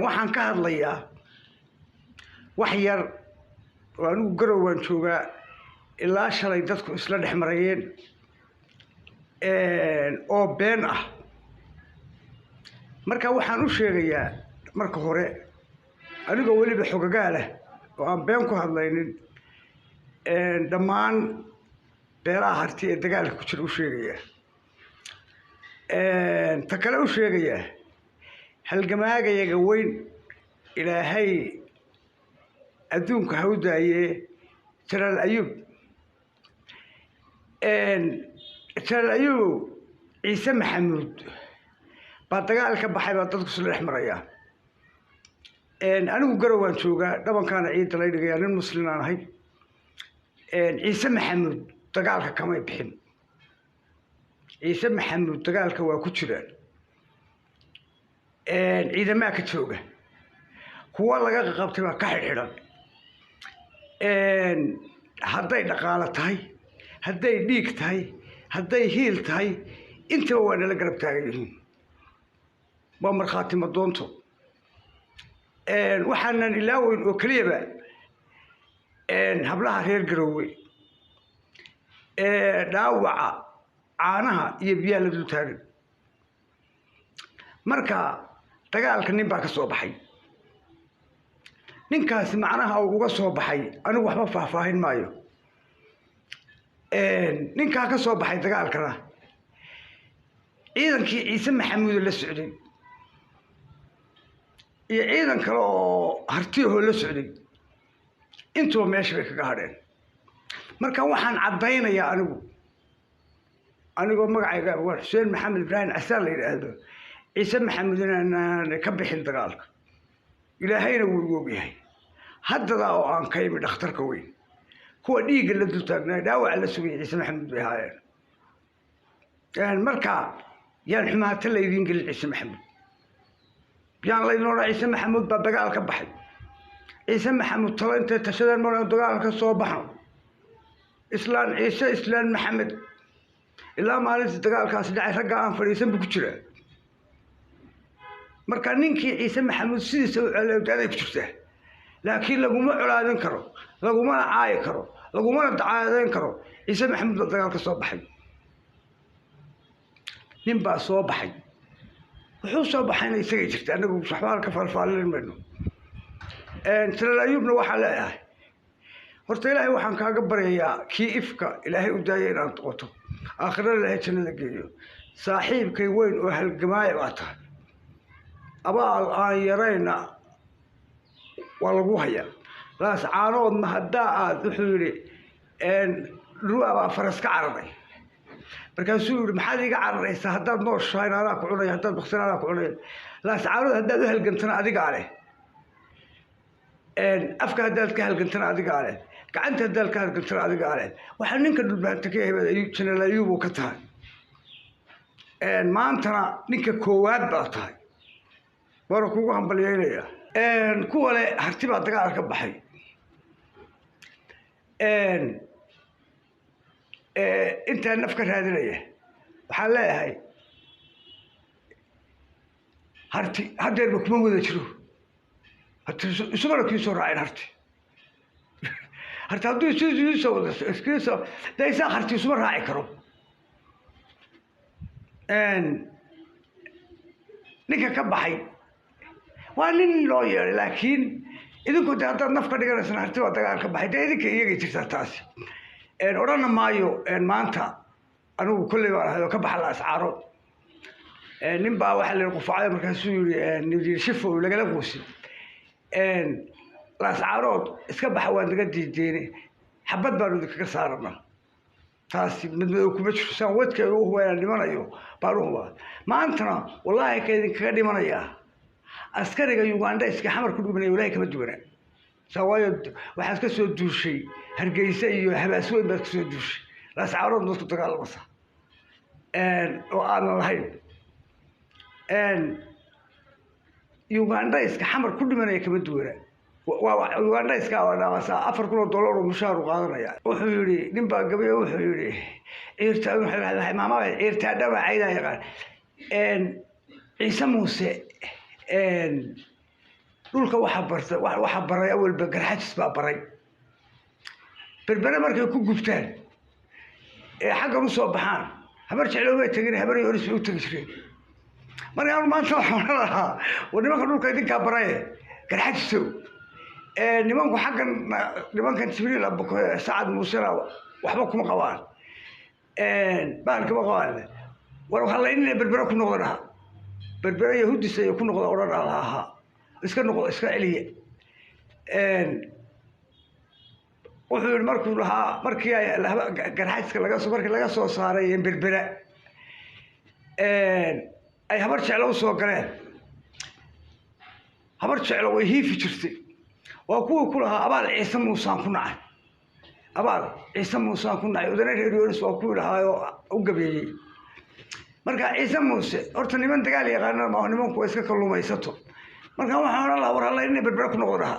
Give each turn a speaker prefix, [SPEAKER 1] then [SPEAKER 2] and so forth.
[SPEAKER 1] waxaan ka hadlayaa wax yar oo anigu garow waan joogaa ilaa shalay dadku isla dhex marayeen oo been ah marka waxaan u sheegayaa marka hore anigoo weliba xogagaa leh oo aan been ku hadlaynin dhammaan beelaha harti ee dagaalka ku jira u sheegayaa ta kale u sheegayaa halgamaagayaga weyn ilaahay adduunka ha u daayee jalaal ayuub ciise maxamuud baa dagaal ka baxay baa dadku isla dhex maraya anigu garow waan joogaa dhabankaana ciidda lay dhigayaa nin muslim aan ahay ciise maxamuud dagaalka kamay bixin ciise maxamuud dagaalka waa ku jiraan ciidamaa ka jooga kuwa laga qabtay baa ka xidhan hadday dhaqaalo tahay hadday dhiig tahay hadday hiil tahay intaba waa nala garab taagan yihiin waa markhaati madoonto waxaanan ilaaweyn oo keliyaba hablaha reer garoowe dhaawaca caanaha iyo biyaha la dul taagan marka dagaalka nin baa ka soo baxay ninkaasi macnaha uu uga soo baxay anigu waxba faahfaahin maayo ninkaa ka soo baxay dagaalkana ciidankii ciise maxamuud la socday iyo ciidan kale oo hartiyahoo la socday intuba meesha bay kaga hadheen marka waxaan caddaynayaa anigoo magacayga waa xuseen maxamed ibraahim casaan la yidhaahdo ciise maxamuud inaan ka bixin dagaalka ilaahayna wuu igu ogyahay haddadaa oo aan ka imi dhakhtarka weyn kuwa dhiigga la dul taagnaa dhaawaca la sugayay ciise maxamuud bay ahaayeen marka yaan xumaata laydiin gelin ciise maxamuud yaan laynoola ciise maxamuud baa dagaal ka baxay ciise maxamuud talo intay tashadeen mar dagaal ka soo baxo islaan ciise islaan maxamed ilaa maalintii dagaalkaasi dhacay ragga aan fadhiisan buu ku jiraa marka ninkii ciise maxamuud sidiisa u celeewdaaday ku jirtaa laakiin laguma colaadin karo lagumana caayi karo lagumana dacaadeyn karo ciise maxamuud baa dagaal ka soo baxay nin baa soo baxay wuxuu soo baxayna isagay jirta anagu waxbaan ka faalfaalin mayno jalaal ayuubna waxaa leeyahay horta ilaahay waxaan kaaga baryayaa kii ifka ilaahay u daayay inaad noqoto aakhirana ilaahay jannada geeyo saaxiibkay weyn oo halgamaaya baa tahay abaal aan yarayna waa lagu hayaa laas caanoodna haddaa aad wuxuu yidhi ru'a baa faras ka cararay markaasuu yidhi maxaad iga cararaysaa haddaad nooshahayn anaa ku cunaya haddaad baksan anaa ku cunaya laas caanood haddaad u halgantana adigaa leh afka haddaad ka halgantana adigaa leh gacanta haddaad ka halgantana adigaa leh waxaa ninka dhulbaanta ka yahay jalaal ayuub ka tahay maantana ninka koowaad baa tahay waana kugu hambalyeynaya kuwa le harti baa dagaal ka baxay intaa naf ka raadinaya waxaan leeyahay harti haddeerba kuma wada jiro isugana kii soo raaceen harti hadduu isoo wada iskiisoo dee isaa harti isuma raaci karo ninka ka baxay waa nin loo yeedhay laakiin idinku de haddaad naf ka dhiganaysana harti waa dagaal ka baxay dee idinka iyagay jirtaa taasi odhana maayo maanta anigu kolley baan ahay oo ka baxa la ascaaro nin baa waxaa la qufacay markaasuu yidhi shifow lagala quusin laascaarood iska baxa waan naga diideene xabad baanu idinkaga saarana taasi midmadow kuma jiro saan wadkeega u huba inaan dhimanayo baan u hubaa maantana wallaahi ka idinkaga dhimanayaa askariga uganda iska xamar ku dhumanaya wallaahi kama duwanaa saa waayo waxaad ka soo duushay hargeysa iyo habaas weyn baad ka soo duushay laascaarood dadku dagaalamasa oo aanan lahayn uganda iska xamar ku dhimanaya kama duwanaa uganda iska dhaamasa $4,000 oo mushaaru qaadanaya wuxuu yidhi nin baa gabayo wuxuu yidhi ciirtaa maamada ciirtaa dhawacayda yaqaan ciise muuse dhulka waxa baray awalba garxajis baa baray berbere markay ku gubtaan ee xaggan u soo baxaan habar jecloobay tagin habar yoris u tagi jireen markaan maanta waxaan lahaa nimanka dhulka idinkaa baray garxajisow nimanku xaggan nimankan jibriil abako sacad muusena waxba kuma qabaan baalkama qabaan war waxaa la inay berbere ku noqdo dhaha berbere yahuudis ay ku noqdo odhan ahaa iska noqdo iska celiya wuxuu yidhi markuu lahaa markii ay garxajiska markii laga soo saaray berbere ay habar jeclo u soo galeen habar jeclo way hiifi jirtay waa kuwii ku lahaa abaal ciise muusaan ku nacay abaal ciise muusaan ku nacay udana reer yoris waa kuwii lahaayoo u gabeeyey marka ciise muuse horta niman dagaal yaqaanana maaho nimanku waa iska kalluumaysato marka waxaan odhan lahaa war halla inay berbere ku noqdo dhaha